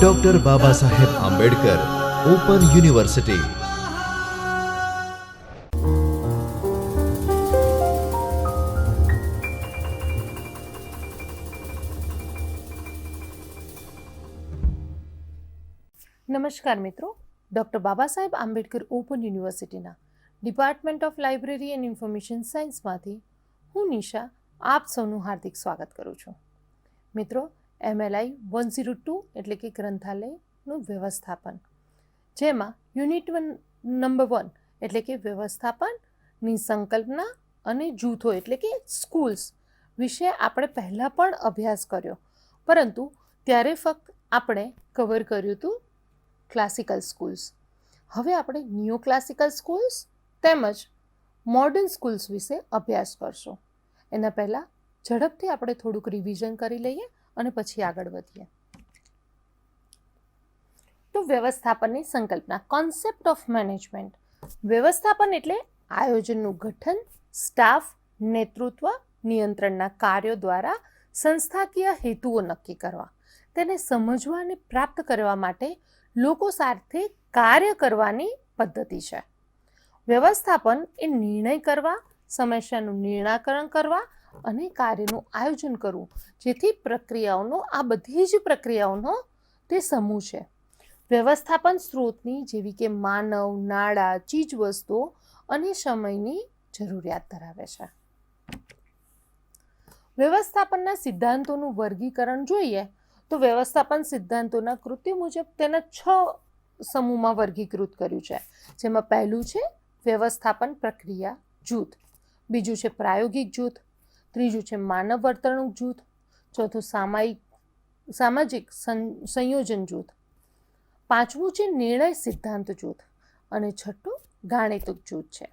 Doctor Baba Saheb Ambedkar open university. નમસ્કાર મિત્રો, doctor Baba Saheb Ambedkar open યુનિવર્સિટીના department of library and information સાયન્સમાંથી હું નિશા આપ સૌનું હાર્દિક સ્વાગત કરું છું. મિત્રો, MLI 102 એટલે કે ગ્રંથાલયનું વ્યવસ્થાપન, જેમાં યુનિટ નંબર 1 એટલે કે વ્યવસ્થાપનની સંકલ્પના અને જૂથો એટલે કે સ્કૂલ્સ વિશે આપણે પહેલાં પણ અભ્યાસ કર્યો, પરંતુ ત્યારે ફક્ત આપણે કવર કર્યું હતું ક્લાસિકલ સ્કૂલ્સ. હવે આપણે ન્યૂ ક્લાસિકલ સ્કૂલ્સ તેમજ મોડર્ન સ્કૂલ્સ વિશે અભ્યાસ કરશું. એના પહેલાં ઝડપથી આપણે થોડુંક રિવિઝન કરી લઈએ અને પછી આગળ વધીએ. તો વ્યવસ્થાપનની સંકલ્પના, કોન્સેપ્ટ ઓફ મેનેજમેન્ટ. વ્યવસ્થાપન એટલે આયોજનનું ગઠન, સ્ટાફ, નેતૃત્વ, નિયંત્રણના કાર્યો દ્વારા સંસ્થાકીય હેતુઓ નક્કી કરવા, તેને સમજવા અને પ્રાપ્ત કરવા માટે લોકો સાથે કાર્ય કરવાની પદ્ધતિ છે. વ્યવસ્થાપન એ નિર્ણય કરવા, સમસ્યાનું નિરાકરણ કરવા અને કાર્યનું આયોજન કરવું, જેથી પ્રક્રિયાઓનો આ બધી જ પ્રક્રિયાઓનો તે સમૂહ છે. વ્યવસ્થાપન સ્ત્રોતની જેવી કે માનવ, નાણાં, ચીજવસ્તુઓ અને સમયની જરૂરિયાત ધરાવે છે. વ્યવસ્થાપનના સિદ્ધાંતોનું વર્ગીકરણ જોઈએ તો વ્યવસ્થાપન સિદ્ધાંતોના કૃત્ય મુજબ તેના 6 સમૂહમાં વર્ગીકૃત કર્યું છે, જેમાં પહેલું છે વ્યવસ્થાપન પ્રક્રિયા જૂથ, બીજું છે પ્રાયોગિક જૂથ, ત્રીજું છે માનવ વર્તણૂક જૂથ, ચોથું સામાજિક સંયોજન જૂથ, પાંચમું છે નિર્ણય સિદ્ધાંત જૂથ અને છઠ્ઠું ગાણિતિક જૂથ છે.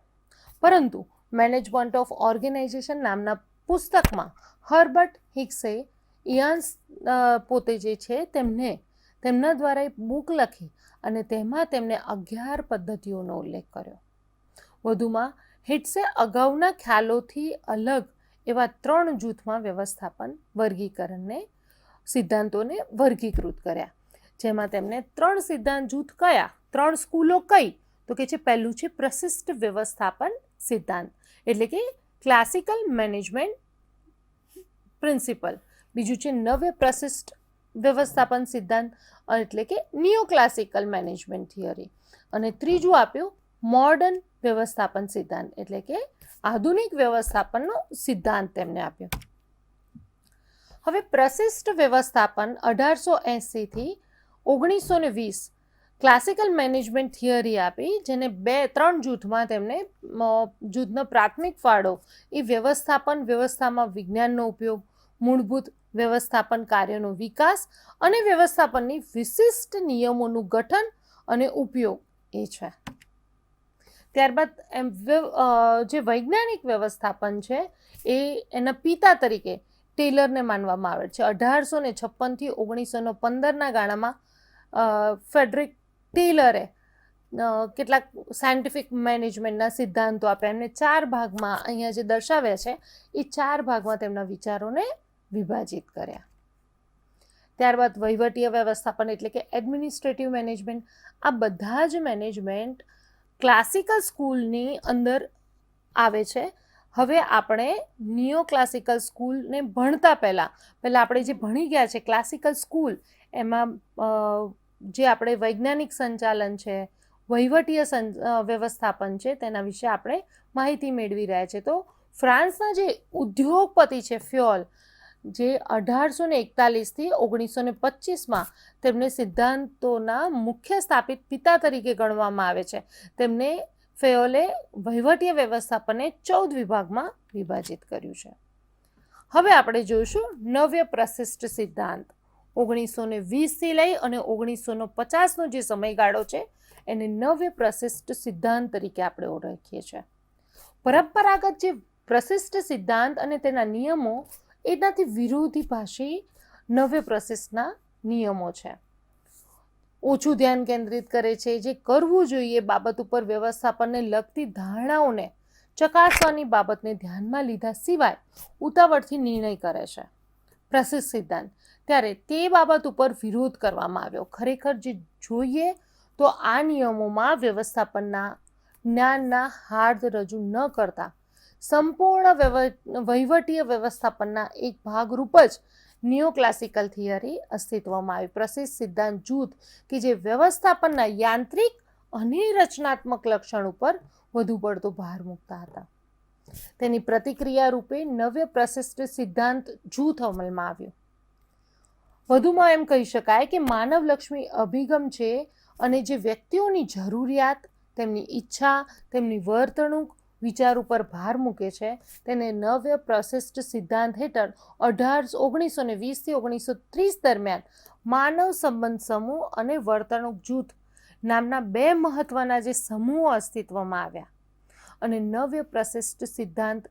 પરંતુ મેનેજમેન્ટ ઓફ ઓર્ગેનાઇઝેશન નામના પુસ્તકમાં હર્બર્ટ હિક્સે ઇયાન્સ પોતે જે છે તેમના દ્વારા એક બુક લખી અને તેમાં તેમણે 11 પદ્ધતિઓનો ઉલ્લેખ કર્યો. વધુમાં હિટ્સે અગાઉના ખ્યાલોથી અલગ એવા 3 જૂથમાં વ્યવસ્થાપન વર્ગીકરણને સિદ્ધાંતોને વર્ગીકૃત કર્યા, જેમાં તેમણે 3 સિદ્ધાંત જૂથ કયા, 3 સ્કૂલો કઈ, તો કે છે પહેલું છે પ્રશિષ્ટ વ્યવસ્થાપન સિદ્ધાંત એટલે કે ક્લાસિકલ મેનેજમેન્ટ પ્રિન્સિપલ, બીજું છે નવ્ય પ્રશિષ્ટ વ્યવસ્થાપન સિદ્ધાંત એટલે કે નિયો ક્લાસિકલ મેનેજમેન્ટ થિયરી, અને ત્રીજું આપ્યું મોડર્ન વ્યવસ્થાપન સિદ્ધાંત એટલે કે આધુનિક વ્યવસ્થાપનનો સિદ્ધાંત તેમને આપ્યો. હવે પ્રશિષ્ટ વ્યવસ્થાપન 1880 થી 1920 ક્લાસિકલ મેનેજમેન્ટ થિયરી આપી, જેને 2-3 જૂથમાં તેમને જૂથનો પ્રાથમિક ફાળો એ વ્યવસ્થામાં વિજ્ઞાનનો ઉપયોગ, મૂળભૂત વ્યવસ્થાપન કાર્યોનો વિકાસ અને વ્યવસ્થાપનની વિશિષ્ટ નિયમોનું ગઠન અને ઉપયોગ એ છે. ત્યારબાદ જે વૈજ્ઞાનિક વ્યવસ્થાપન છે એના પિતા તરીકે ટેલરને માનવામાં આવે છે. 1856 થી 1915ના ગાળામાં ફ્રેડરિક ટેલરે કેટલાક સાયન્ટિફિક મેનેજમેન્ટના સિદ્ધાંતો આપ્યા. એમને 4 ભાગમાં અહીંયા જે દર્શાવ્યા છે એ 4 ભાગમાં તેમના વિચારોને વિભાજિત કર્યા. ત્યારબાદ વહીવટીય વ્યવસ્થાપન એટલે કે એડમિનિસ્ટ્રેટિવ મેનેજમેન્ટ. આ બધા જ મેનેજમેન્ટ ક્લાસિકલ સ્કૂલની અંદર આવે છે. હવે આપણે નિયો ક્લાસિકલ સ્કૂલને ભણતા પહેલાં આપણે જે ભણી ગયા છે ક્લાસિકલ સ્કૂલ, એમાં જે આપણે વૈજ્ઞાનિક સંચાલન છે, વહીવટીય વ્યવસ્થાપન છે, તેના વિશે આપણે માહિતી મેળવી રહ્યા છે. તો ફ્રાન્સના જે ઉદ્યોગપતિ છે ફ્યોલ, જે 1841 થી 1925માં તેમને સિદ્ધાંતોના મુખ્ય સ્થાપિત પિતા તરીકે ગણવામાં આવે છે. તેમને ફેયોલે વહીવટીય વ્યવસ્થાપનને 14 વિભાગમાં વિભાજિત કર્યું છે. હવે આપણે જોઈશું નવ્ય પ્રશિષ્ટ સિદ્ધાંત. 1920 થી લઈ અને 1950નો જે સમયગાળો છે એને નવ્ય પ્રશિષ્ટ સિદ્ધાંત તરીકે આપણે ઓળખીએ છીએ. પરંપરાગત જે પ્રશિષ્ટ સિદ્ધાંત અને તેના નિયમો એનાથી વિરોધીભાષી નવ્ય પ્રશિષ્ટના નિયમો છે. ઓછું ધ્યાન કેન્દ્રિત કરે છે, જે કરવું જોઈએ બાબત ઉપર વ્યવસ્થાપનને લગતી ધારણાઓને ચકાસવાની બાબતને ધ્યાનમાં લીધા સિવાય ઉતાવળથી નિર્ણય કરે છે. પ્રસિદ્ધ સિદ્ધાંત, ત્યારે તે બાબત ઉપર વિરોધ કરવામાં આવ્યો. ખરેખર જે જોઈએ તો આ નિયમોમાં વ્યવસ્થાપનના જ્ઞાનના હાર્દ રજૂ ન કરતા સંપૂર્ણ વહીવટીય વ્યવસ્થાપનના એક ભાગરૂપ જ નિયોક્લાસિકલ થિયરી અસ્તિત્વમાં આવી. પ્રસિદ્ધ સિદ્ધાંત જૂથ કે જે વ્યવસ્થાપનના યાંત્રિક અને રચનાત્મક લક્ષણ ઉપર વધુ પડતો ભાર મૂકતા હતા. તેની પ્રતિક્રિયા રૂપે નવ્ય પ્રશિષ્ટ સિદ્ધાંત જૂથ અમલમાં આવ્યો. વધુમાં એમ કહી શકાય કે માનવલક્ષી અભિગમ છે અને જે વ્યક્તિઓની જરૂરિયાત, તેમની ઈચ્છા, તેમની વર્તણૂક, વિચાર ઉપર ભાર મૂકે છે, તેને નવ્ય પ્રશિષ્ટ સિદ્ધાંત હેઠળ 1920 થી 1930 દરમિયાન માનવ સંબંધ સમૂહ અને વર્તણૂક જૂથ નામના બે મહત્વના જે સમૂહો અસ્તિત્વમાં આવ્યા. અને નવ્ય પ્રશિષ્ટ સિદ્ધાંત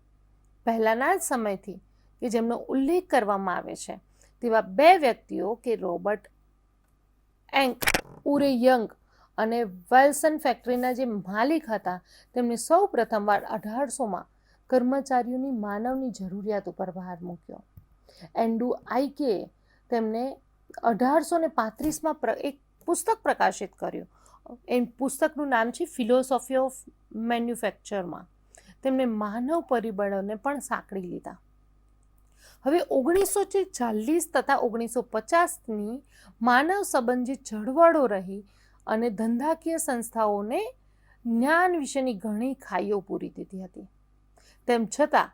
પહેલાંના જ સમયથી કે જેમનો ઉલ્લેખ કરવામાં આવે છે તેવા બે વ્યક્તિઓ કે રોબર્ટ એન્ક ઉરે યંગ અને વેલ્સન ફેક્ટરીના જે માલિક હતા, તેમણે સૌ પ્રથમવાર 1800માં કર્મચારીઓની માનવની જરૂરિયાત ઉપર ભાર મૂક્યો. એન્ડ્રુ આઈકે તેમને 1835માં એક પુસ્તક પ્રકાશિત કર્યું. એ પુસ્તકનું નામ છે ફિલોસોફી ઓફ મેન્યુફેક્ચરમાં. તેમણે માનવ પરિબળોને પણ સાંકળી લીધા. હવે 1940 તથા 1950ની માનવ સંબંધિત ચળવળો રહી અને ધંધાકીય સંસ્થાઓને જ્ઞાન વિશેની ઘણી ખાઈઓ પૂરી દીધી હતી. તેમ છતાં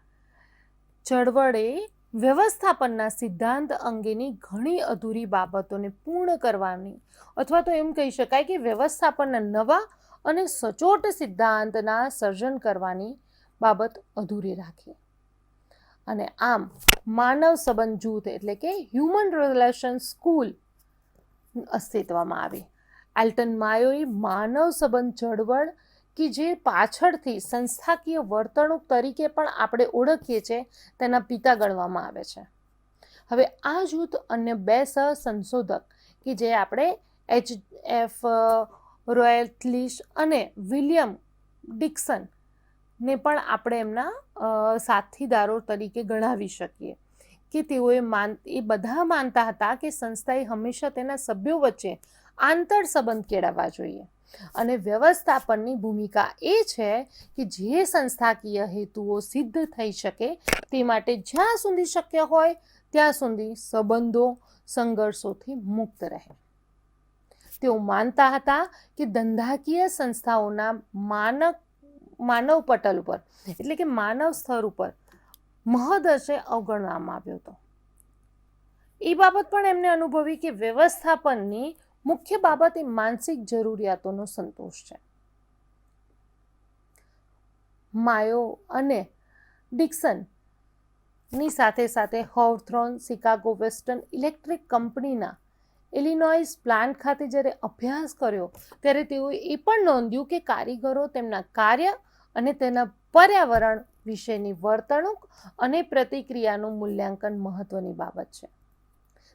ચળવળે વ્યવસ્થાપનના સિદ્ધાંત અંગેની ઘણી અધૂરી બાબતોને પૂર્ણ કરવાની, અથવા તો એમ કહી શકાય કે વ્યવસ્થાપનના નવા અને સચોટ સિદ્ધાંતના સર્જન કરવાની બાબત અધૂરી રાખી. અને આમ માનવ સંબંધ જૂથ એટલે કે હ્યુમન રિલેશન સ્કૂલ અસ્તિત્વમાં આવી. એલ્ટન માયોએ માનવ સંબંધ ચળવળ કે જે પાછળથી સંસ્થાકીય વર્તણૂક તરીકે પણ આપણે ઓળખીએ છીએ તેના પિતા ગણવામાં આવે છે. હવે આ જૂથ અન્ય બે સહસંશોધક કે જે આપણે H.F. રોયથલીશ અને વિલિયમ ડિક્સન ને પણ આપણે એમના સાથીદારો તરીકે ગણાવી શકીએ કે તેઓએ એ બધા માનતા હતા કે સંસ્થાએ હંમેશા તેના સભ્યો વચ્ચે આંતર સંબંધ કેળવવા જોઈએ. અને વ્યવસ્થાપનની ભૂમિકા એ છે કે જે સંસ્થાકીય હેતુઓ સિદ્ધ થઈ શકે તે માટે જ્યાં સુધી શક્ય હોય ત્યાં સુધી સંબંધો સંઘર્ષોથી મુક્ત રહે. તેઓ માનતા હતા કે ધંધાકીય સંસ્થાઓના માનવ પટલ ઉપર એટલે કે માનવ સ્તર ઉપર મહદઅંશે અવગણવામાં આવ્યો હતો. એ બાબત પણ એમને અનુભવી કે વ્યવસ્થાપનની મુખ્ય બાબત એ માનસિક જરૂરિયાતોનો સંતોષ છે. માયો અને ડિક્સનની સાથે સાથે હોવથ્રોન શિકાગો વેસ્ટર્ન ઇલેક્ટ્રિક કંપનીના ઇલિનોઇસ પ્લાન્ટ ખાતે જ્યારે અભ્યાસ કર્યો ત્યારે તેઓએ એ પણ નોંધ્યું કે કારીગરો તેમના કાર્ય અને તેના પર્યાવરણ વિશેની વર્તણૂક અને પ્રતિક્રિયાનું મૂલ્યાંકન મહત્વની બાબત છે.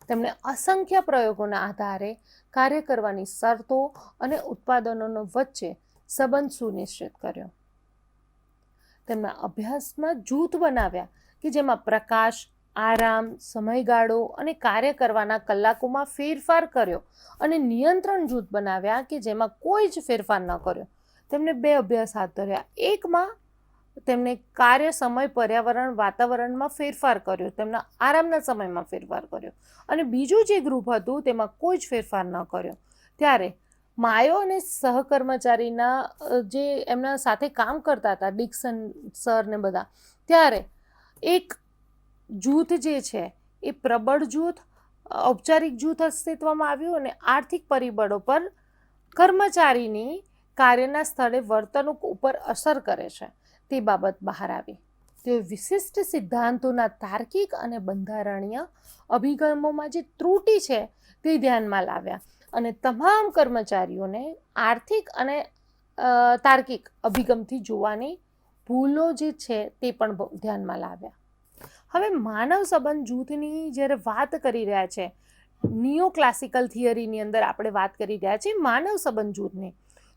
તેમણે અસંખ્ય પ્રયોગોના આધારે કાર્ય કરવાની શરતો અને ઉત્પાદનોનો વચ્ચે સંબંધ સુનિશ્ચિત કર્યો. તેમના અભ્યાસમાં જૂથ બનાવ્યા કે જેમાં પ્રકાશ, આરામ, સમયગાળો અને કાર્ય કરવાના કલાકોમાં ફેરફાર કર્યો અને નિયંત્રણ જૂથ બનાવ્યા કે જેમાં કોઈ જ ફેરફાર ન કર્યો. તેમણે બે અભ્યાસ હાથ ધર્યા. એકમાં તેમણે કાર્ય સમય પર્યાવરણ વાતાવરણમાં ફેરફાર કર્યો, તેમના આરામના સમયમાં ફેરફાર કર્યો, અને બીજું જે ગ્રુપ હતું તેમાં કોઈ જ ફેરફાર ન કર્યો. ત્યારે માયો અને સહકર્મચારીના જે એમના સાથે કામ કરતા હતા ડિક્સન સર ને બધા, ત્યારે એક જૂથ જે છે એ પ્રબળ જૂથ, ઔપચારિક જૂથ અસ્તિત્વમાં આવ્યું અને આર્થિક પરિબળો પર કર્મચારીની કાર્યના સ્થળે વર્તણૂક ઉપર અસર કરે છે તે બાબત બહાર આવી. તેઓ વિશિષ્ટ સિદ્ધાંતોના તાર્કિક અને બંધારણીય અભિગમોમાં જે ત્રુટિ છે તે ધ્યાનમાં લાવ્યા અને તમામ કર્મચારીઓને આર્થિક અને તાર્કિક અભિગમથી જોવાની ભૂલો જે છે તે પણ ધ્યાનમાં લાવ્યા. હવે માનવ સંબંધ જૂથની જ્યારે વાત કરી રહ્યા છે, નિયો ક્લાસિકલ થિયરીની અંદર આપણે વાત કરી રહ્યા છીએ માનવ સંબંધ જૂથની,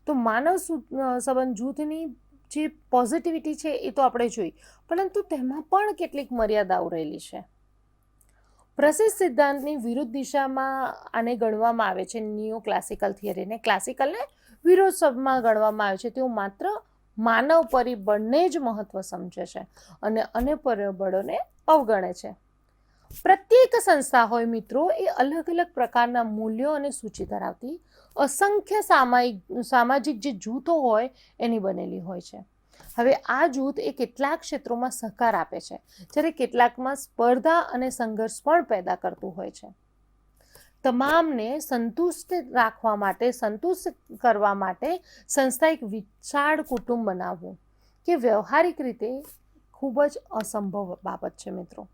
તો માનવ સંબંધ જૂથની જે પોઝિટિવિટી છે એ તો આપણે જોઈ, પરંતુ તેમાં પણ કેટલીક મર્યાદાઓ રહેલી છે. પ્રસિદ્ધ સિદ્ધાંતની વિરુદ્ધ દિશામાં આને ગણવામાં આવે છે નિયો ક્લાસિકલ થિયરીને. ક્લાસિકલને વિરોધ શબ્દમાં ગણવામાં આવે છે. તેઓ માત્ર માનવ પરિબળને જ મહત્વ સમજે છે અને અન્ય પરિબળોને અવગણે છે. પ્રત્યેક સંસ્થા હોય મિત્રો એ અલગ અલગ પ્રકારના મૂલ્યો અને સૂચિ ધરાવતી અસંખ્ય સામાજિક જે જૂથો હોય એની બનેલી હોય છે. હવે આ જૂથ એ કેટલાક ક્ષેત્રોમાં સહકાર આપે છે, જ્યારે કેટલાકમાં સ્પર્ધા અને સંઘર્ષ પણ પેદા કરતું હોય છે. તમામને સંતુષ્ટ રાખવા માટે, સંતુષ્ટ કરવા માટે સંસ્થા એક વિશાળ કુટુંબ બનાવવું કે વ્યવહારિક રીતે ખૂબ જ અસંભવ બાબત છે મિત્રો.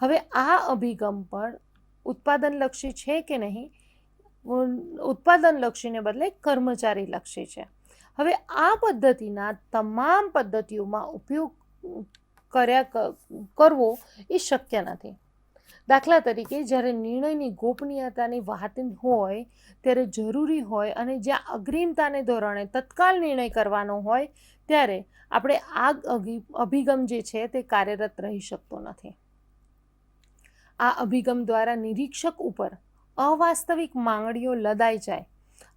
હવે આ અભિગમ પણ ઉત્પાદનલક્ષી છે કે નહીં? ઉત્પાદનલક્ષીને બદલે કર્મચારીલક્ષી છે. હવે આ પદ્ધતિના તમામ પદ્ધતિઓમાં ઉપયોગ કરવો એ શક્ય નથી. દાખલા તરીકે જ્યારે નિર્ણયની ગોપનીયતાની વાત હોય ત્યારે જરૂરી હોય અને જ્યાં અગ્રિમતાને ધોરણે તત્કાલ નિર્ણય કરવાનો હોય ત્યારે આપણે આ અભિગમ જે છે તે કાર્યરત રહી શકતો નથી. આ અભિગમ દ્વારા નિરીક્ષક ઉપર અવાસ્તવિક માંગણીઓ લદાઈ જાય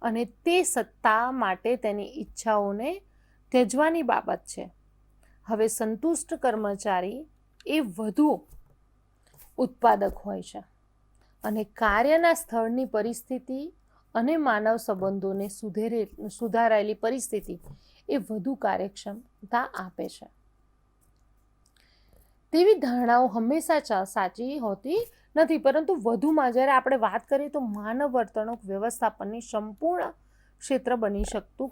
અને તે સત્તા માટે તેની ઈચ્છાઓને ત્યજવાની બાબત છે. હવે સંતુષ્ટ કર્મચારી એ વધુ ઉત્પાદક હોય છે અને કાર્યના સ્થળની પરિસ્થિતિ અને માનવ સંબંધોને સુધારાયેલી પરિસ્થિતિ એ વધુ કાર્યક્ષમતા આપે છે. તેવી ધારણાઓ હંમેશા સાચી હોતી નથી, પરંતુ વધુમાં જ્યારે આપણે વાત કરીએ તો માનવ વર્તણૂક વ્યવસ્થાપનની સંપૂર્ણ ક્ષેત્ર બની શકતું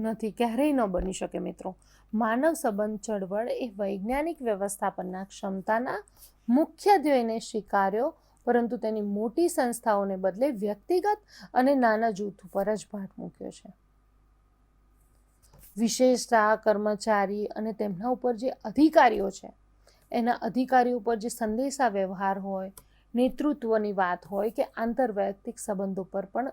નથી, ક્યારેય ન બની શકે મિત્રો. માનવ સંબંધ ચળવળ એ વૈજ્ઞાનિક વ્યવસ્થાપનના ક્ષમતાના મુખ્ય ધ્યેયને સ્વીકાર્યો, પરંતુ તેની મોટી સંસ્થાઓને બદલે વ્યક્તિગત અને નાના જૂથ ઉપર જ ભાર મૂક્યો છે. વિશેષતા કર્મચારી અને તેમના ઉપર જે અધિકારીઓ છે એના અધિકારીઓ પર જે સંદેશા વ્યવહાર હોય, નેતૃત્વની વાત હોય કે આંતરવૈયક્તિક સંબંધો પર પણ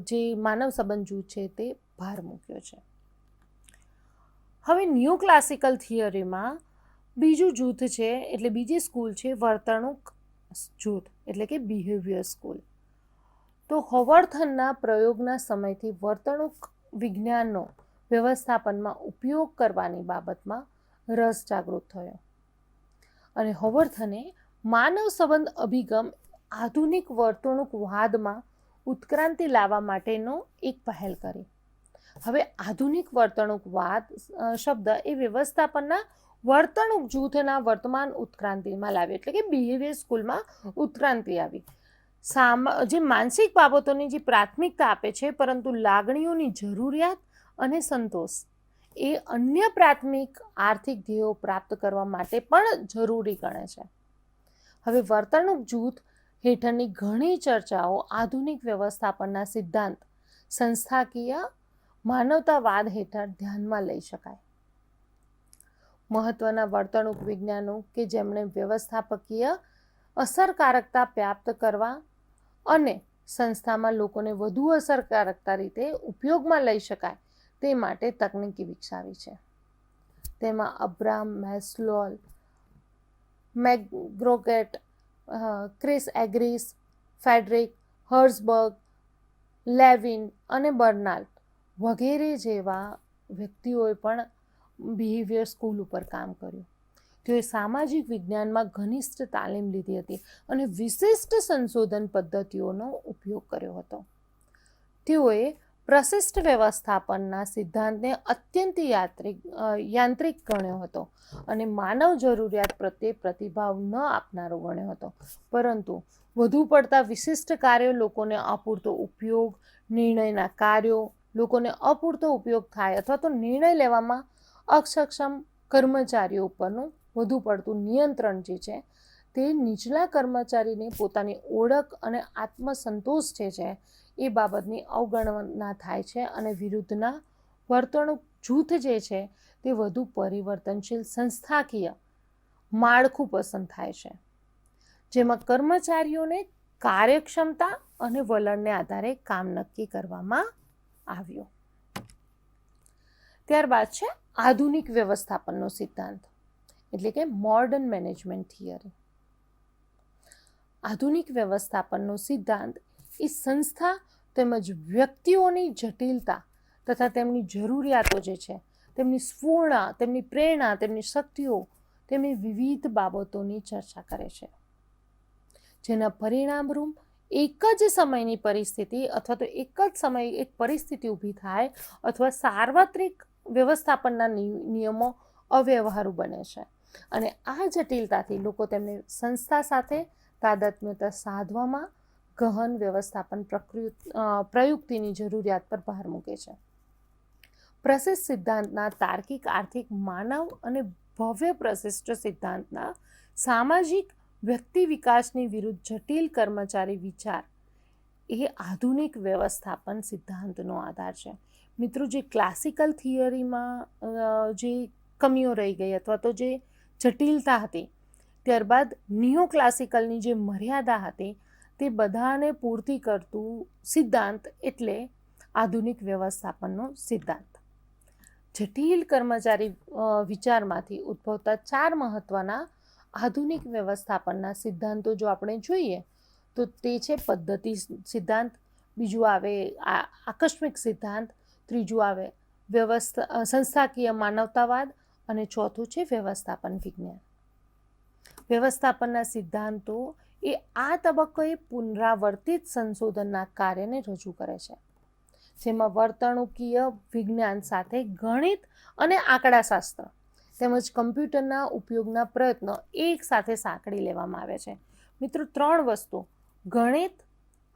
જે માનવ સંબંધ જૂથ છે તે ભાર મૂક્યો છે. હવે ન્યૂ ક્લાસિકલ થિયરીમાં બીજું જૂથ છે, એટલે બીજી સ્કૂલ છે વર્તણૂક જૂથ, એટલે કે બિહેવિયર સ્કૂલ. તો હોવર્થનના પ્રયોગના સમયથી વર્તણૂક વિજ્ઞાનનો વ્યવસ્થાપનમાં ઉપયોગ કરવાની બાબતમાં રસ જાગૃત થયો અને હોવર્થને માનવ સંબંધ અભિગમ આધુનિક વર્તણૂકવાદમાં ઉત્ક્રાંતિ લાવવા માટેનો એક પહેલ કરી. હવે આધુનિક વર્તણૂકવાદ શબ્દ એ વ્યવસ્થાપનના વર્તણૂક જૂથના વર્તમાન ઉત્ક્રાંતિમાં લાવ્યો, એટલે કે બિહેવિયર સ્કૂલમાં ઉત્ક્રાંતિ આવી. જે માનસિક બાબતોની જે પ્રાથમિકતા આપે છે, પરંતુ લાગણીઓની જરૂરિયાત અને સંતોષ એ અન્ય પ્રાથમિક આર્થિક ધ્યેયો પ્રાપ્ત કરવા માટે પણ જરૂરી ગણે છે. હવે વર્તણૂક જૂથ હેઠળની ઘણી ચર્ચાઓ આધુનિક વ્યવસ્થાપનના સિદ્ધાંત સંસ્થાકીય માનવતાવાદ હેઠળ ધ્યાનમાં લઈ શકાય. મહત્વના વર્તણૂક વિજ્ઞાનો કે જેમણે વ્યવસ્થાપકીય અસરકારકતા પ્રાપ્ત કરવા અને સંસ્થામાં લોકોને વધુ અસરકારકતા રીતે ઉપયોગમાં લઈ શકાય તે માટે તકનીકી વિકસાવી છે. તેમાં Abraham મેસ્લોવ, મેકગ્રોગેટ, Chris એગ્રીસ, Frederick Herzberg, Levin અને બર્નાલ્ડ વગેરે જેવા વ્યક્તિઓએ પણ બિહેવિયર સ્કૂલ ઉપર કામ કર્યું. તેઓએ સામાજિક વિજ્ઞાનમાં ઘનિષ્ઠ તાલીમ લીધી હતી અને વિશિષ્ટ સંશોધન પદ્ધતિઓનો ઉપયોગ કર્યો હતો. તેઓએ પ્રશિષ્ટ વ્યવસ્થાપનના સિદ્ધાંતને અત્યંત યાંત્રિક ગણ્યો હતો અને માનવ જરૂરિયાત પ્રત્યે પ્રતિભાવ ન આપનારો ગણ્યો હતો, પરંતુ વધુ પડતા વિશિષ્ટ કાર્યો, લોકોને અપૂરતો ઉપયોગ, નિર્ણયના કાર્યો, લોકોને અપૂરતો ઉપયોગ થાય અથવા તો નિર્ણય લેવામાં અસક્ષમ કર્મચારીઓ ઉપરનું વધુ પડતું નિયંત્રણ જે છે તે નીચલા કર્મચારીને પોતાની ઓળખ અને આત્મસંતોષ જે છે એ બાબતની અવગણના થાય છે અને વિરુદ્ધના વર્તણૂક જૂથ જે છે તે વધુ પરિવર્તનશીલ સંસ્થાકીય માળખું પસંદ થાય છે, જેમાં કર્મચારીઓને કાર્યક્ષમતા અને વલણને આધારે કામ નક્કી કરવામાં આવ્યું. ત્યારબાદ છે આધુનિક વ્યવસ્થાપનનો સિદ્ધાંત, એટલે કે મોડર્ન મેનેજમેન્ટ થિયરી. આધુનિક વ્યવસ્થાપનનો સિદ્ધાંત એ સંસ્થા તેમજ વ્યક્તિઓની જટિલતા તથા તેમની જરૂરિયાતો જે છે, તેમની સ્ફૂર્ણા, તેમની પ્રેરણા, તેમની શક્તિઓ, તેમની વિવિધ બાબતોની ચર્ચા કરે છે, જેના પરિણામરૂપ એક જ સમયની પરિસ્થિતિ અથવા તો એક જ સમયે એક પરિસ્થિતિ ઊભી થાય અથવા સાર્વત્રિક વ્યવસ્થાપનના નિયમો અવ્યવહારુ બને છે. અને આ જટિલતાથી લોકો તેમને સંસ્થા સાથે તાદાત્મ્યતા સાધવામાં ગહન વ્યવસ્થાપન પ્રયુક્તિની જરૂરિયાત પર ભાર મૂકે છે. પ્રશિષ્ટ સિદ્ધાંતના તાર્કિક, આર્થિક, માનવ અને ભવ્ય પ્રશિષ્ટ સિદ્ધાંતના સામાજિક વ્યક્તિ વિકાસની વિરુદ્ધ જટિલ કર્મચારી વિચાર એ આધુનિક વ્યવસ્થાપન સિદ્ધાંતનો આધાર છે. મિત્રો, જે ક્લાસિકલ થિયરીમાં જે કમીઓ રહી ગઈ અથવા તો જે જટિલતા હતી, ત્યારબાદ નિયો ક્લાસિકલની જે મર્યાદા હતી, તે બધાને પૂર્તિ કરતું સિદ્ધાંત એટલે આધુનિક વ્યવસ્થાપનનો સિદ્ધાંત. જટિલ કર્મચારી વિચારમાંથી ઉદ્ભવતા 4 મહત્વના આધુનિક વ્યવસ્થાપનના સિદ્ધાંતો જો આપણે જોઈએ તો તે છે પદ્ધતિ સિદ્ધાંત, બીજું આવે આકસ્મિક સિદ્ધાંત, ત્રીજું આવે સંસ્થાકીય માનવતાવાદ અને ચોથું છે વ્યવસ્થાપન વિજ્ઞાન. વ્યવસ્થાપનના સિદ્ધાંતો એ આ તબક્કે પુનરાવર્તિત સંશોધનના કાર્યને રજૂ કરે છે, જેમાં વર્તણૂકીય વિજ્ઞાન સાથે ગણિત અને આંકડાશાસ્ત્ર તેમજ કમ્પ્યુટરના ઉપયોગના પ્રયત્નો એક સાથે સાંકળી લેવામાં આવે છે. મિત્રો, 3 વસ્તુ ગણિત,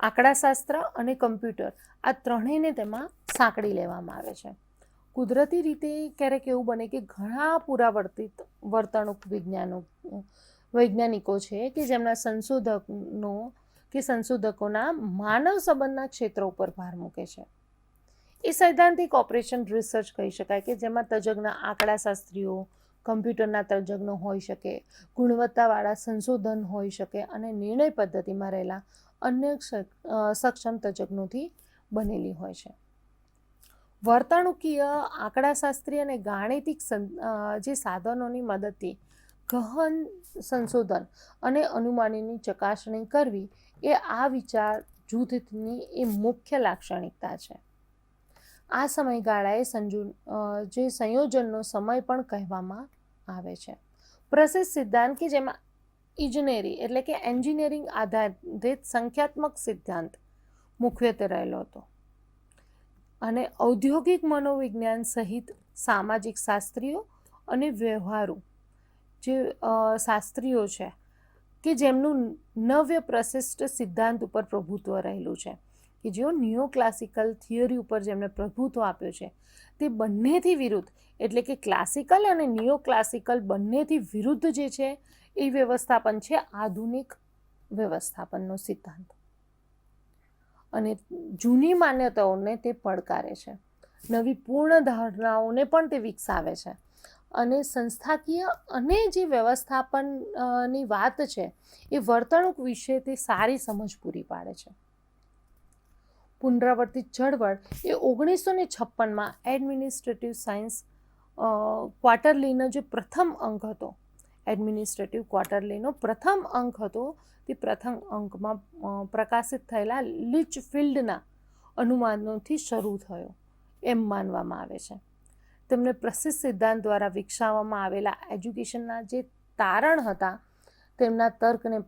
આંકડાશાસ્ત્ર અને કમ્પ્યુટર, આ ત્રણેયને તેમાં સાંકળી લેવામાં આવે છે. કુદરતી રીતે ક્યારેક એવું બને કે ઘણા પુરાવર્તિત વર્તણૂક વૈજ્ઞાનિકો છે કે જેમના સંશોધકોના માનવ સંબંધના ક્ષેત્રો ઉપર ભાર મૂકે છે. એ સૈદ્ધાંતિક ઓપરેશન રિસર્ચ કહી શકાય કે જેમાં તજજ્ઞ આંકડાશાસ્ત્રીઓ, કમ્પ્યુટરના તજજ્ઞો હોઈ શકે, ગુણવત્તાવાળા સંશોધન હોઈ શકે અને નિર્ણય પદ્ધતિમાં રહેલા અન્ય સક્ષમ તજજ્ઞોથી બનેલી હોય છે. વર્તણૂકીય, આંકડાશાસ્ત્રી અને ગાણિતિક જે સાધનોની મદદથી ગહન સંશોધન અને અનુમાનની ચકાસણી કરવી એ આ વિચાર જૂથની એ મુખ્ય લાક્ષણિકતા છે. આ સમયગાળાએ જે સંયોજનનો સમય પણ કહેવામાં આવે છે. પ્રશિષ્ટ સિદ્ધાંત કે જેમાં ઇજનેરી એટલે કે એન્જિનિયરિંગ આધારિત સંખ્યાત્મક સિદ્ધાંત મુખ્યત્વે રહેલો હતો અને ઔદ્યોગિક મનોવિજ્ઞાન સહિત સામાજિક શાસ્ત્રીઓ અને વ્યવહારુ જે શાસ્ત્રીઓ છે કે જેમનું નવ્ય પ્રશિષ્ટ સિદ્ધાંત ઉપર પ્રભુત્વ રહેલું છે, કે જેઓ નિયો ક્લાસિકલ થિયરી ઉપર જેમણે પ્રભુત્વ આપ્યો છે, તે બંનેથી વિરુદ્ધ એટલે કે ક્લાસિકલ અને નિયો ક્લાસિકલ બંનેથી વિરુદ્ધ જે છે એ વ્યવસ્થાપન છે આધુનિક વ્યવસ્થાપનનો સિદ્ધાંત. અને જૂની માન્યતાઓને તે પડકારે છે, નવી પૂર્ણ ધારણાઓને પણ તે વિકસાવે છે અને સંસ્થાકીય અને જે વ્યવસ્થાપનની વાત છે એ વર્તણૂક વિશે તે સારી સમજ પૂરી પાડે છે. પુનરાવર્તિત ચળવળ એ 1956માં એડમિનિસ્ટ્રેટિવ સાયન્સ ક્વાર્ટરલીનો જે પ્રથમ અંક હતો, એડમિનિસ્ટ્રેટિવ ક્વાર્ટરલીનો પ્રથમ અંક હતો, તે પ્રથમ અંકમાં પ્રકાશિત થયેલા લીચફિલ્ડના અનુમાનોથી શરૂ થયો એમ માનવામાં આવે છે. તેમને પ્રશિષ્ટ સિદ્ધાંત દ્વારા વિકસાવવામાં આવેલા એજ્યુકેશનના જે તારણ હતા તેમના તર્કને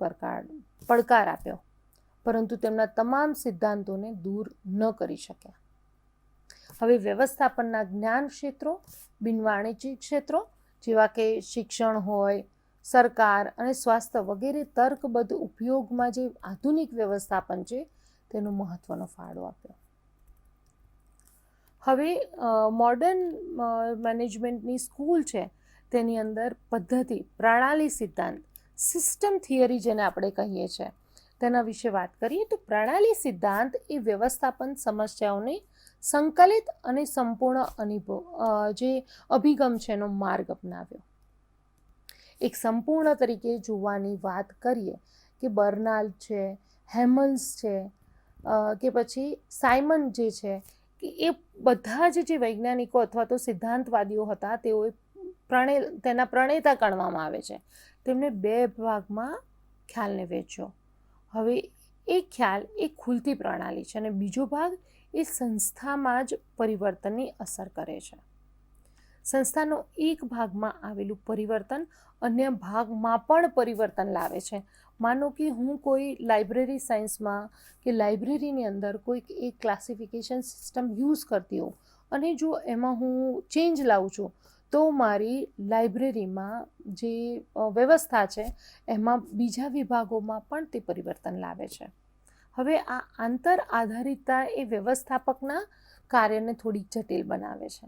પડકાર આપ્યો, પરંતુ તેમના તમામ સિદ્ધાંતોને દૂર ન કરી શક્યા. હવે વ્યવસ્થાપનના જ્ઞાન ક્ષેત્રો, બિનવાણિજ્યિક ક્ષેત્રો જેવા કે શિક્ષણ હોય, સરકાર અને સ્વાસ્થ્ય વગેરે તર્કબદ્ધ ઉપયોગમાં જે આધુનિક વ્યવસ્થાપન છે તેનો મહત્વનો ફાળો આપ્યો. હવે મોડર્ન મેનેજમેન્ટની સ્કૂલ છે તેની અંદર પદ્ધતિ, પ્રણાલી સિદ્ધાંત, સિસ્ટમ થિયરી જેને આપણે કહીએ છીએ તેના વિશે વાત કરીએ તો પ્રણાલી સિદ્ધાંત એ વ્યવસ્થાપન સમસ્યાઓને સંકલિત અને સંપૂર્ણ જે અભિગમ છે એનો માર્ગ અપનાવ્યો. એક સંપૂર્ણ તરીકે જોવાની વાત કરીએ કે બર્નાલ્ડ છે, હેમલ્સ છે કે પછી સાયમન જે છે કે એ બધા જ જે વૈજ્ઞાનિકો અથવા તો સિદ્ધાંતવાદીઓ હતા તેઓએ તેના પ્રણેતા ગણવામાં આવે છે. તેમણે 2 ભાગમાં ખ્યાલને વહેંચ્યો. હવે એ ખ્યાલ એ ખુલતી પ્રણાલી છે અને બીજો ભાગ એ સંસ્થામાં જ પરિવર્તનની અસર કરે છે. સંસ્થાનો એક ભાગમાં આવેલું પરિવર્તન અન્ય ભાગમાં પણ પરિવર્તન લાવે છે. માનો કે હું કોઈ લાઇબ્રેરી સાયન્સમાં કે લાઇબ્રેરીની અંદર કોઈક એક ક્લાસિફિકેશન સિસ્ટમ યુઝ કરતી હોઉં અને જો એમાં હું ચેન્જ લાવું છું તો મારી લાઇબ્રેરીમાં જે વ્યવસ્થા છે એમાં બીજા વિભાગોમાં પણ તે પરિવર્તન લાવે છે. હવે આ આંતર આધારિતતા એ વ્યવસ્થાપકના કાર્યને થોડીક જટિલ બનાવે છે.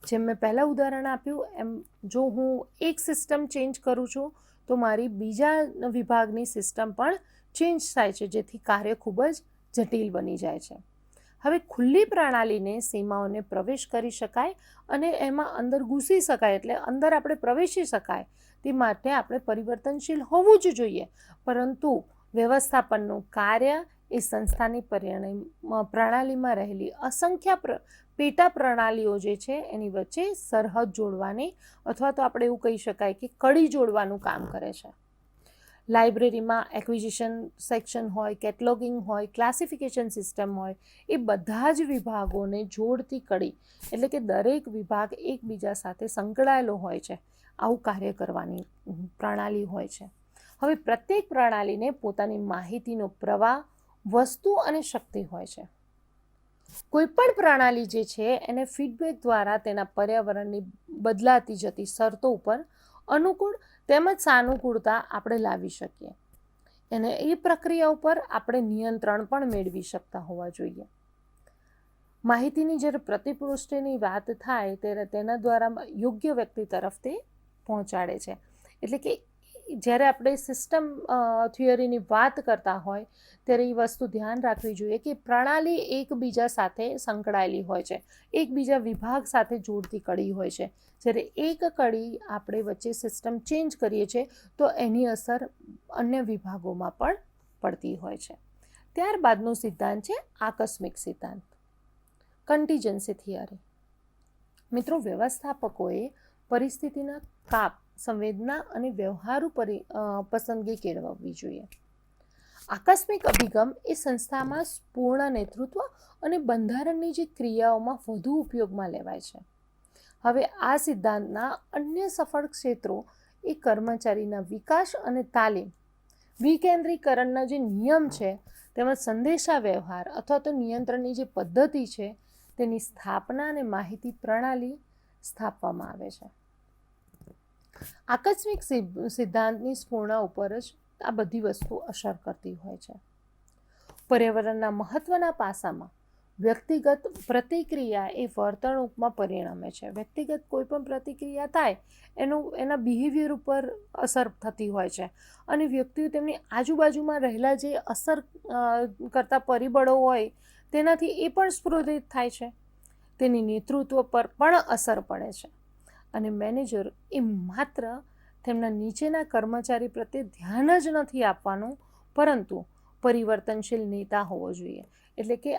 જેમ મેં પહેલાં ઉદાહરણ આપ્યું એમ જો હું એક સિસ્ટમ ચેન્જ કરું છું તો મારી બીજા વિભાગની સિસ્ટમ પણ ચેન્જ થાય છે, જેથી કાર્ય ખૂબ જ જટિલ બની જાય છે. હવે ખુલ્લી પ્રણાલીને સીમાઓને પ્રવેશ કરી શકાય અને એમાં અંદર ઘૂસી શકાય, એટલે અંદર આપણે પ્રવેશી શકાય તે માટે આપણે પરિવર્તનશીલ હોવું જ જોઈએ. પરંતુ વ્યવસ્થાપનનું કાર્ય એ સંસ્થાની પ્રણાલીમાં રહેલી અસંખ્ય પેટા પ્રણાલીઓ જે છે એની વચ્ચે સરહદ જોડવાની અથવા તો આપણે એવું કહી શકાય કે કડી જોડવાનું કામ કરે છે. લાઇબ્રેરીમાં એક્વિઝિશન સેક્શન હોય, કેટલોગિંગ હોય, ક્લાસિફિકેશન સિસ્ટમ હોય, એ બધા જ વિભાગોને જોડતી કડી, એટલે કે દરેક વિભાગ એકબીજા સાથે સંકળાયેલો હોય છે, આવું કાર્ય કરવાની પ્રણાલી હોય છે. હવે પ્રત્યેક પ્રણાલીને પોતાની માહિતીનો પ્રવાહ, વસ્તુ અને શક્તિ હોય છે. કોઈપણ પ્રણાલી જે છે એને ફીડબેક દ્વારા તેના પર્યાવરણની બદલાતી જતી શરતો ઉપર અનુકૂળ તેમજ સાનુકૂળતા આપણે લાવી શકીએ અને એ પ્રક્રિયા ઉપર આપણે નિયંત્રણ પણ મેળવી શકતા હોવા જોઈએ. માહિતીની જ્યારે પ્રતિપૃષ્ટિની વાત થાય ત્યારે તેના દ્વારા યોગ્ય વ્યક્તિ તરફ તે પહોંચાડે છે. એટલે કે જ્યારે આપણે સિસ્ટમ થિયરીની વાત કરતા હોય ત્યારે એ વસ્તુ ધ્યાન રાખવી જોઈએ કે પ્રણાલી એકબીજા સાથે સંકળાયેલી હોય છે, એકબીજા વિભાગ સાથે જોડતી કડી હોય છે. જ્યારે એક કડી આપણે વચ્ચે સિસ્ટમ ચેન્જ કરીએ છીએ તો એની અસર અન્ય વિભાગોમાં પણ પડતી હોય છે. ત્યારબાદનો સિદ્ધાંત છે આકસ્મિક સિદ્ધાંત, કન્ટીજન્સી થિયરી. મિત્રો, વ્યવસ્થાપકોએ પરિસ્થિતિના કાપ, સંવેદના અને વ્યવહારુ પસંદગી કેળવવી જોઈએ. આકસ્મિક અભિગમ એ સંસ્થામાં પૂર્ણ નેતૃત્વ અને બંધારણની જે ક્રિયાઓમાં વધુ ઉપયોગમાં લેવાય છે. હવે આ સિદ્ધાંતના અન્ય સફળ ક્ષેત્રો એ કર્મચારીના વિકાસ અને તાલીમ, વિકેન્દ્રીકરણના જે નિયમ છે તેમજ સંદેશા વ્યવહાર અથવા તો નિયંત્રણની જે પદ્ધતિ છે તેની સ્થાપના અને માહિતી પ્રણાલી સ્થાપવામાં આવે છે. આકસ્મિક સિદ્ધાંતની સ્ફૂર્ણા ઉપર જ આ બધી વસ્તુ અસર કરતી હોય છે. પર્યાવરણના મહત્વના પાસામાં વ્યક્તિગત પ્રતિક્રિયા એ વર્તણૂકમાં પરિણમે છે. વ્યક્તિગત કોઈ પણ પ્રતિક્રિયા થાય એના બિહેવિયર ઉપર અસર થતી હોય છે અને વ્યક્તિઓ તેમની આજુબાજુમાં રહેલા જે અસર કરતા પરિબળો હોય તેનાથી એ પણ સ્ફુરિત થાય છે. તેની નેતૃત્વ પર પણ અસર પડે છે અને મેનેજર એ માત્ર તેમના નીચેના કર્મચારી પ્રત્યે ધ્યાન જ નથી આપવાનું, પરંતુ પરિવર્તનશીલ નેતા હોવો જોઈએ. એટલે કે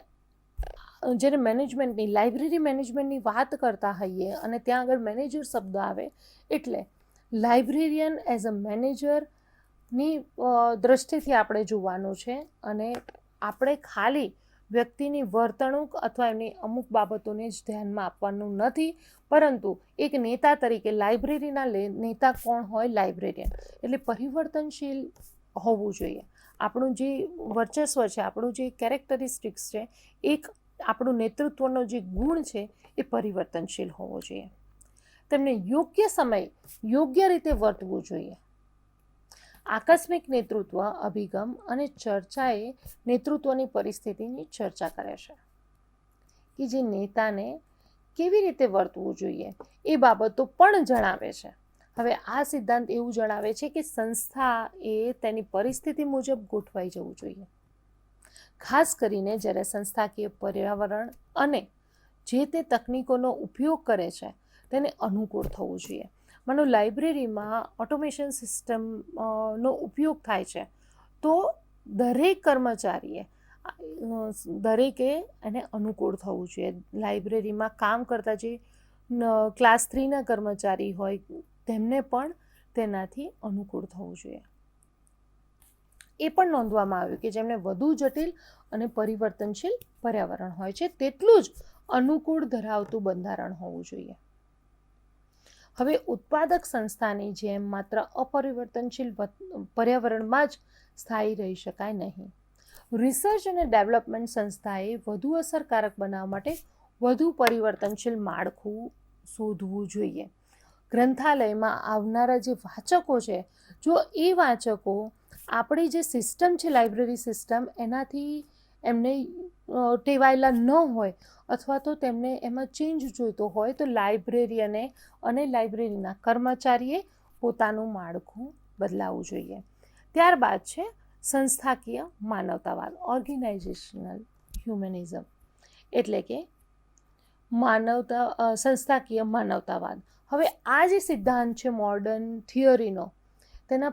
જ્યારે મેનેજમેન્ટની, લાઇબ્રેરી મેનેજમેન્ટની વાત કરતા હોઈએ અને ત્યાં આગળ મેનેજર શબ્દ આવે એટલે લાઇબ્રેરિયન એઝ અ મેનેજરની દૃષ્ટિથી આપણે જોવાનું છે અને આપણે ખાલી વ્યક્તિની વર્તણૂક અથવા એમની અમુક બાબતોને જ ધ્યાનમાં આપવાનું નથી, પરંતુ એક નેતા તરીકે લાઇબ્રેરીના નેતા કોણ હોય? લાઇબ્રેરિયન. એટલે પરિવર્તનશીલ હોવું જોઈએ. આપણું જે વર્ચસ્વ છે, આપણું જે કેરેક્ટરિસ્ટિક્સ છે, એક આપણું નેતૃત્વનો જે ગુણ છે એ પરિવર્તનશીલ હોવો જોઈએ. તેમને યોગ્ય સમય યોગ્ય રીતે વર્તવું જોઈએ. આકસ્મિક નેતૃત્વ અભિગમ અને ચર્ચાએ નેતૃત્વની પરિસ્થિતિની ચર્ચા કરે છે કે જે નેતાને કેવી રીતે વર્તવું જોઈએ એ બાબતો પણ જણાવે છે. હવે આ સિદ્ધાંત એવું જણાવે છે કે સંસ્થા એ તેની પરિસ્થિતિ મુજબ ગોઠવાઈ જવું જોઈએ. ખાસ કરીને જ્યારે સંસ્થાકીય પર્યાવરણ અને જે તે તકનીકોનો ઉપયોગ કરે છે તેને અનુકૂળ થવું જોઈએ. માનો લાઇબ્રેરીમાં ઓટોમેશન સિસ્ટમનો ઉપયોગ થાય છે તો દરેક કર્મચારીએ દરેકે એને અનુકૂળ થવું જોઈએ. લાઇબ્રેરીમાં કામ કરતા જે ક્લાસ 3ના કર્મચારી હોય તેમને પણ તેનાથી અનુકૂળ થવું જોઈએ. એ પણ નોંધવામાં આવ્યું કે જેમને વધુ જટિલ અને પરિવર્તનશીલ પર્યાવરણ હોય છે તેટલું જ અનુકૂળ ધરાવતું બંધારણ હોવું જોઈએ. હવે ઉત્પાદક સંસ્થાની જેમ માત્ર અપરિવર્તનશીલ પર્યાવરણમાં જ સ્થાયી રહી શકાય નહીં. રિસર્ચ અને ડેવલપમેન્ટ સંસ્થાએ વધુ અસરકારક બનાવવા માટે વધુ પરિવર્તનશીલ માળખું શોધવું જોઈએ. ગ્રંથાલયમાં આવનારા જે વાચકો છે, જો એ વાચકો આપણી જે સિસ્ટમ છે લાઇબ્રેરી સિસ્ટમ એનાથી એમને ટેવાયેલા ન હોય અથવા તો તેમને એમાં ચેન્જ જોઈતો હોય તો લાઇબ્રેરિયને અને લાઇબ્રેરીના કર્મચારીએ પોતાનું માળખું બદલાવવું જોઈએ. ત્યારબાદ છે સંસ્થાકીય માનવતાવાદ, ઓર્ગેનાઇઝેશનલ હ્યુમનિઝમ, એટલે કે સંસ્થાકીય માનવતાવાદ. હવે આ જે સિદ્ધાંત છે મોડર્ન થિયરીનો, તેના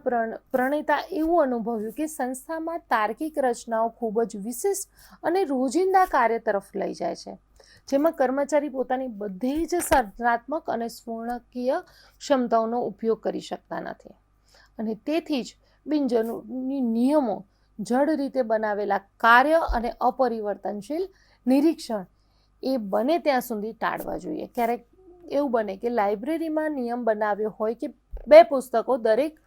પ્રણેતા એવું અનુભવ્યું કે સંસ્થામાં તાર્કિક રચનાઓ ખૂબ જ વિશિષ્ટ અને રોજિંદા કાર્ય તરફ લઈ જાય છે, જેમાં કર્મચારી પોતાની બધી જ સર્જનાત્મક અને સ્ફૂર્ણકીય ક્ષમતાઓનો ઉપયોગ કરી શકતા નથી. અને તેથી જ બિનજરૂરી નિયમો, જડ રીતે બનાવેલા કાર્ય અને અપરિવર્તનશીલ નિરીક્ષણ એ બને ત્યાં સુધી ટાળવા જોઈએ. ક્યારેક એવું બને કે લાઇબ્રેરીમાં નિયમ બનાવ્યો હોય કે 2 પુસ્તકો દરેક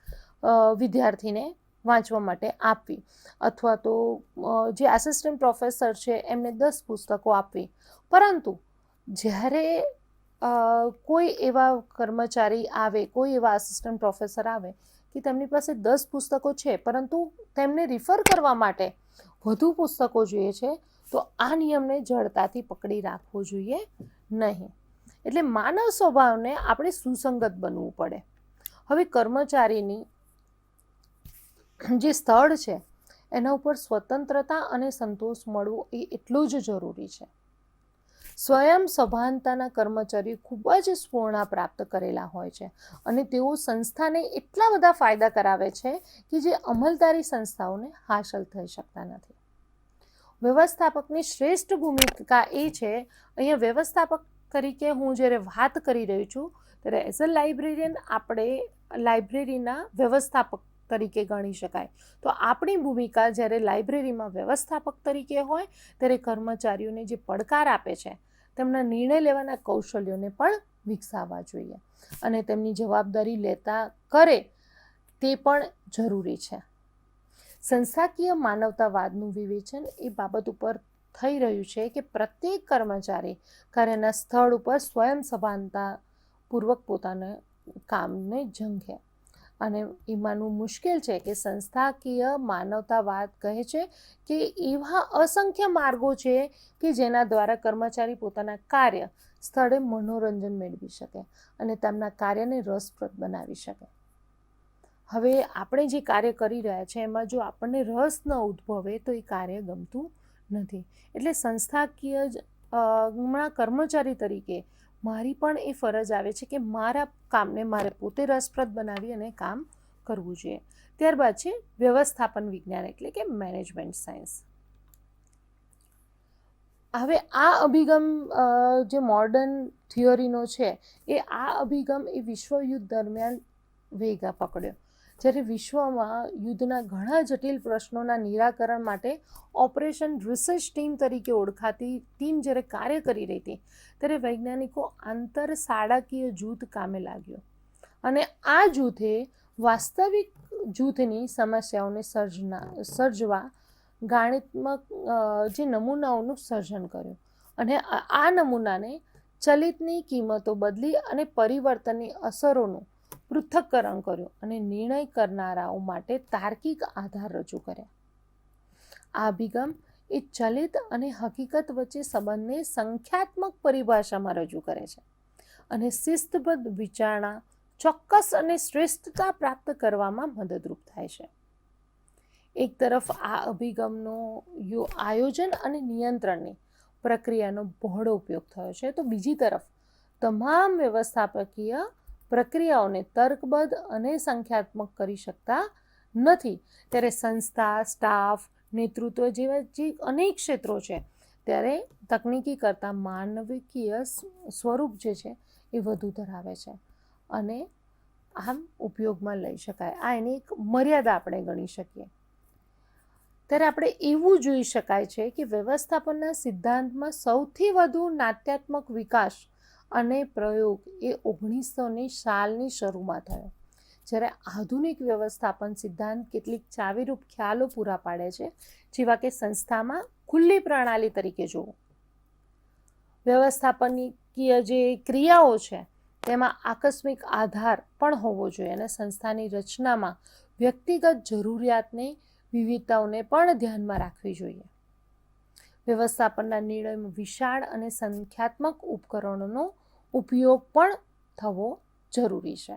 વિદ્યાર્થીને વાંચવા માટે આપવી, અથવા તો જે આસિસ્ટન્ટ પ્રોફેસર છે એમને 10 પુસ્તકો આપવી. પરંતુ જ્યારે કોઈ એવા કર્મચારી આવે, કોઈ એવા આસિસ્ટન્ટ પ્રોફેસર આવે કે તેમની પાસે 10 પુસ્તકો છે પરંતુ તેમને રિફર કરવા માટે વધુ પુસ્તકો જોઈએ છે, તો આ નિયમને જડતાથી પકડી રાખવો જોઈએ નહીં. એટલે માનવ સ્વભાવને આપણે સુસંગત બનવું પડે. હવે કર્મચારીની જે સ્થળ છે એના ઉપર સ્વતંત્રતા અને સંતોષ મળવો એ એટલું જ જરૂરી છે. સ્વયં સભાનતાના કર્મચારીઓ ખૂબ જ સ્ફૂર્ણા પ્રાપ્ત કરેલા હોય છે અને તેઓ સંસ્થાને એટલા બધા ફાયદા કરાવે છે કે જે અમલદારી સંસ્થાઓને હાંસલ થઈ શકતા નથી. વ્યવસ્થાપકની શ્રેષ્ઠ ભૂમિકા એ છે, અહીંયા વ્યવસ્થાપક તરીકે હું જ્યારે વાત કરી રહી છું ત્યારે એઝ અ લાઇબ્રેરિયન આપણે લાઇબ્રેરીના વ્યવસ્થાપક તરીકે ગણી શકાય. તો આપણી ભૂમિકા જ્યારે લાઇબ્રેરીમાં વ્યવસ્થાપક તરીકે હોય ત્યારે કર્મચારીઓને જે પડકાર આપે છે તેમના નિર્ણય લેવાના કૌશલ્યોને પણ વિકસાવવા જોઈએ અને તેમની જવાબદારી લેતા કરે તે પણ જરૂરી છે. સંસ્થાકીય માનવતાવાદનું વિવેચન એ બાબત ઉપર થઈ રહ્યું છે કે પ્રત્યેક કર્મચારી કાર્યના સ્થળ ઉપર સ્વયં સભાનતાપૂર્વક પોતાના કામને ઝંખે. અને એ માનવું મુશ્કેલ છે કે સંસ્થાકીય માનવતાવાદ કહે છે કે એવા અસંખ્ય માર્ગો છે કે જેના દ્વારા કર્મચારી પોતાના કાર્ય સ્થળે મનોરંજન મેળવી શકે અને તેમના કાર્યને રસપ્રદ બનાવી શકે. હવે આપણે જે કાર્ય કરી રહ્યા છીએ એમાં જો આપણને રસ ન ઉદ્ભવે તો એ કાર્ય ગમતું નથી. એટલે સંસ્થાકીય કર્મચારી તરીકે મારી પણ એ ફરજ આવે છે કે મારા કામને મારે પોતે રસપ્રદ બનાવી અને કામ કરવું જોઈએ. ત્યારબાદ છે વ્યવસ્થાપન વિજ્ઞાન, એટલે કે મેનેજમેન્ટ સાયન્સ. હવે આ અભિગમ જે મોડર્ન થિયરીનો છે એ આ અભિગમ એ વિશ્વયુદ્ધ દરમિયાન વેગ પકડ્યો. જ્યારે વિશ્વમાં યુદ્ધના ઘણા જટિલ પ્રશ્નોના નિરાકરણ માટે ઓપરેશન રિસર્ચ ટીમ તરીકે ઓળખાતી ટીમ જ્યારે કાર્ય કરી રહી હતી ત્યારે વૈજ્ઞાનિકો આંતર શાળાકીય જૂથ કામે લાગ્યો અને આ જૂથે વાસ્તવિક જૂથની સમસ્યાઓને સર્જવા ગાણિત્મક જે નમૂનાઓનું સર્જન કર્યું અને આ નમૂનાને ચલિતની કિંમતો બદલી અને પરિવર્તનની અસરોનું પૃથ્થકરણ કર્યું અને નિર્ણય કરનારાઓ માટે તાર્કિક આધાર રજૂ કર્યા. આ અભિગમ એ ચલિત અને હકીકત વચ્ચે સંબંધને સંખ્યાત્મક પરિભાષામાં રજૂ કરે છે અને શિસ્તબદ્ધ વિચારણા ચોક્કસ અને શ્રેષ્ઠતા પ્રાપ્ત કરવામાં મદદરૂપ થાય છે. એક તરફ આ અભિગમનો આયોજન અને નિયંત્રણની પ્રક્રિયાનો બહોળો ઉપયોગ થયો છે, તો બીજી તરફ તમામ વ્યવસ્થાપકીય પ્રક્રિયાઓને તર્કબદ્ધ અને સંખ્યાત્મક કરી શકતા નથી. ત્યારે સંસ્થા, સ્ટાફ, નેતૃત્વ જેવા જે અનેક ક્ષેત્રો છે ત્યારે તકનિકી કરતાં માનવીકીય સ્વરૂપ જે છે એ વધુ ધરાવે છે અને આમ ઉપયોગમાં લઈ શકાય. આ એની એક મર્યાદા આપણે ગણી શકીએ. ત્યારે આપણે એવું જોઈ શકાય છે કે વ્યવસ્થાપનના સિદ્ધાંતમાં સૌથી વધુ નાટ્યાત્મક વિકાસ અને પ્રયોગ એ 1900ની સાલની શરૂમાં થયો, જ્યારે આધુનિક વ્યવસ્થાપન સિદ્ધાંત કેટલીક ચાવીરૂપ ખ્યાલો પૂરા પાડે છે, જેવા કે સંસ્થામાં ખુલ્લી પ્રણાલી તરીકે જોવું, વ્યવસ્થાપનીય જે ક્રિયાઓ છે તેમાં આકસ્મિક આધાર પણ હોવો જોઈએ અને સંસ્થાની રચનામાં વ્યક્તિગત જરૂરિયાતની વિવિધતાઓને પણ ધ્યાનમાં રાખવી જોઈએ. વ્યવસ્થાપનના નિર્ણયમાં વિશાળ અને સંખ્યાત્મક ઉપકરણોનો ઉપયોગ પણ થવો જરૂરી છે.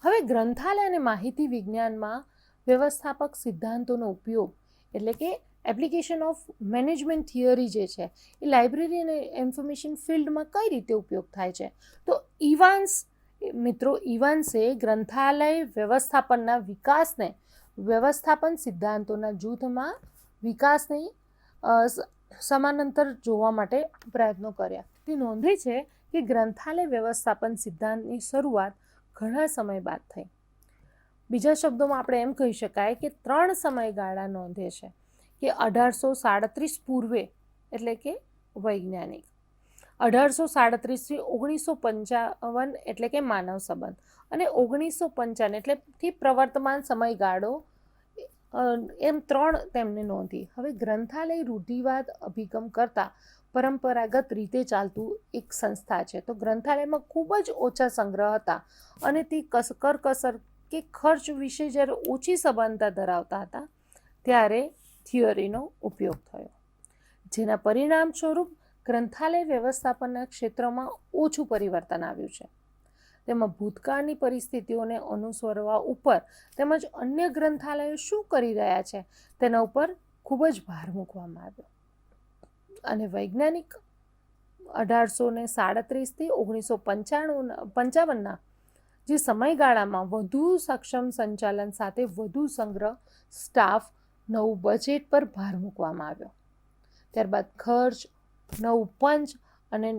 હવે ગ્રંથાલય અને માહિતી વિજ્ઞાનમાં વ્યવસ્થાપક સિદ્ધાંતોનો ઉપયોગ એટલે કે એપ્લિકેશન ઓફ મેનેજમેન્ટ થિયરી જે છે એ લાઇબ્રેરી અને ઇન્ફોર્મેશન ફિલ્ડમાં કઈ રીતે ઉપયોગ થાય છે, તો ઇવાન્સે ગ્રંથાલય વ્યવસ્થાપનના વિકાસને વ્યવસ્થાપન સિદ્ધાંતોના જૂથમાં વિકાસની સમાંતર જોવા માટે પ્રયત્નો કર્યા. તે નોંધે છે કે ગ્રંથાલય વ્યવસ્થાપન સિદ્ધાંતની શરૂઆત ઘણા સમય બાદ થઈ. બીજા શબ્દોમાં આપણે એમ કહી શકાય કે 3 સમયગાળા નોંધે છે કે 1837 પૂર્વે એટલે કે વૈજ્ઞાનિક, 1837થી 1955 એટલે કે માનવ સંબંધ અને 1955 એટલે પ્રવર્તમાન સમયગાળો, એમ 3 તેમને નોંધી. હવે ગ્રંથાલય રૂઢિવાદ અભિગમ કરતાં પરંપરાગત રીતે ચાલતું એક સંસ્થા છે, તો ગ્રંથાલયમાં ખૂબ જ ઓછા સંગ્રહ હતા અને તે કરકસર કે ખર્ચ વિશે જ્યારે ઓછી સભાનતા ધરાવતા હતા ત્યારે થિયરીનો ઉપયોગ થયો, જેના પરિણામ સ્વરૂપ ગ્રંથાલય વ્યવસ્થાપનના ક્ષેત્રમાં ઓછું પરિવર્તન આવ્યું છે. તેમાં ભૂતકાળની પરિસ્થિતિઓને અનુસરવા ઉપર તેમજ અન્ય ગ્રંથાલયો શું કરી રહ્યા છે તેના ઉપર ખૂબ જ ભાર મૂકવામાં આવ્યો અને વૈજ્ઞાનિક 1837થી 1955ના જે સમયગાળામાં વધુ સક્ષમ સંચાલન સાથે વધુ સંગ્રહ, સ્ટાફ, નવું બજેટ પર ભાર મૂકવામાં આવ્યો. ત્યારબાદ ખર્ચ, નવું પંચ અને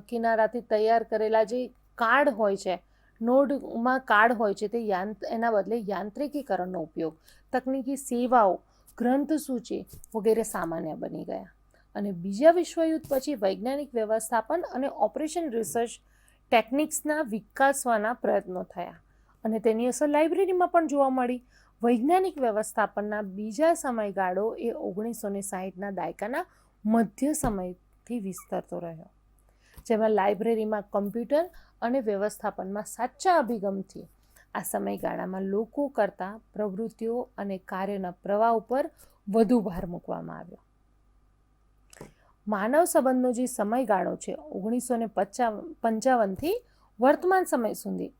કિનારાથી તૈયાર કરેલા જે કાર્ડ હોય છે, નોડમાં કાર્ડ હોય છે, તે એના બદલે યાંત્રિકીકરણનો ઉપયોગ, તકનીકી સેવાઓ, ગ્રંથસૂચિ વગેરે સામાન્ય બની ગયા અને બીજા વિશ્વયુદ્ધ પછી વૈજ્ઞાનિક વ્યવસ્થાપન અને ઓપરેશન રિસર્ચ ટેકનિક્સના વિકાસવાના પ્રયત્નો થયા અને તેની અસર લાઇબ્રેરીમાં પણ જોવા મળી. વૈજ્ઞાનિક વ્યવસ્થાપનના બીજા સમયગાળો એ 1960ના દાયકાના મધ્ય સમયથી વિસ્તરતો રહ્યો, જેમાં લાઇબ્રેરીમાં કમ્પ્યુટર અને વ્યવસ્થાપનમાં સાચા અભિગમથી આ સમયગાળામાં લોકો કરતા પ્રવૃત્તિઓ અને કાર્યના પ્રવાહ ઉપર વધુ ભાર મૂકવામાં આવ્યો. માનવ સંબંધનો જે સમયગાળો છે 1955થી વર્તમાન સમય સુધી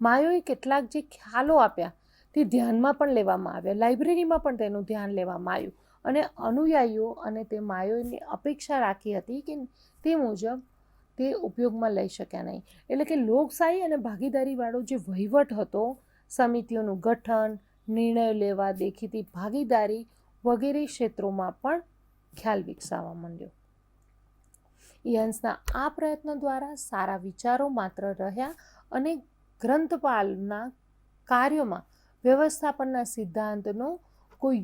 માયોએ કેટલાક જે ખ્યાલો આપ્યા તે ધ્યાનમાં પણ લેવામાં આવ્યા, લાઇબ્રેરીમાં પણ તેનું ધ્યાન લેવામાં આવ્યું અને અનુયાયીઓ અને તે માયોની અપેક્ષા રાખી હતી કે તે મુજબ તે ઉપયોગમાં લઈ શક્યા નહીં. એટલે કે લોકશાહી અને ભાગીદારીવાળો જે વહીવટ હતો, સમિતિઓનું ગઠન, નિર્ણયો લેવા, દેખીતી ભાગીદારી વગેરે ક્ષેત્રોમાં પણ ખ્યાલ વિકસાવવા માંડ્યો. ઇયાન્સના આ પ્રયત્નો દ્વારા સારા વિચારો માત્ર રહ્યા અને ગ્રંથપાલના કાર્યોમાં વ્યવસ્થાપનના સિદ્ધાંતનો કોઈ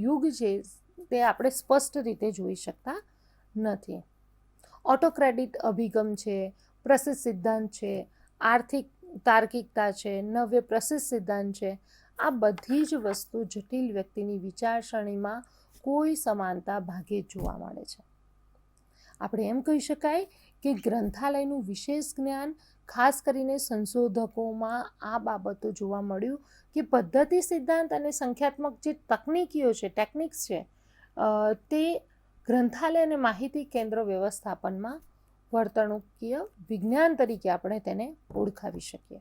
યુગ છે તે આપણે સ્પષ્ટ રીતે જોઈ શકતા નથી. ઓટોક્રેટિક અભિગમ છે, પ્રસિદ્ધ સિદ્ધાંત છે, આર્થિક તાર્કિકતા છે, નવ્ય પ્રસિદ્ધ સિદ્ધાંત છે, આ બધી જ વસ્તુ જટિલ વ્યક્તિની વિચારસરણીમાં કોઈ સમાનતા ભાગ્યે જ જોવા મળે છે. આપણે એમ કહી શકાય કે ગ્રંથાલયનું વિશેષ જ્ઞાન ખાસ કરીને સંશોધકોમાં આ બાબતો જોવા મળ્યું કે પદ્ધતિ સિદ્ધાંત અને સંખ્યાત્મક જે તકનીકીઓ છે, ટેકનિક્સ છે, તે ગ્રંથાલય અને માહિતી કેન્દ્ર વ્યવસ્થાપનમાં વર્તણૂકીય વિજ્ઞાન તરીકે આપણે તેને ઓળખાવી શકીએ.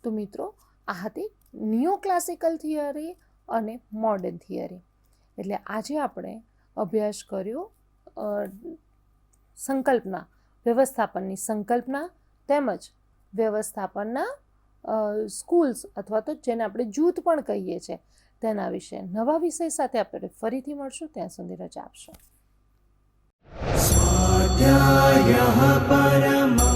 તો મિત્રો, આ હતી નિયો ક્લાસિકલ થિયરી અને મોડર્ન થિયરી. એટલે આજે આપણે અભ્યાસ કર્યો સંકલ્પના, વ્યવસ્થાપનની સંકલ્પના તેમજ વ્યવસ્થાપનના સ્કૂલ્સ અથવા તો જેને આપણે જૂથ પણ કહીએ છીએ તેના વિશે. નવા વિષય સાથે આપણે ફરીથી મળશું, ત્યાં સુધી રજા આપશો. સ્વાધ્યાયઃ પરમઃ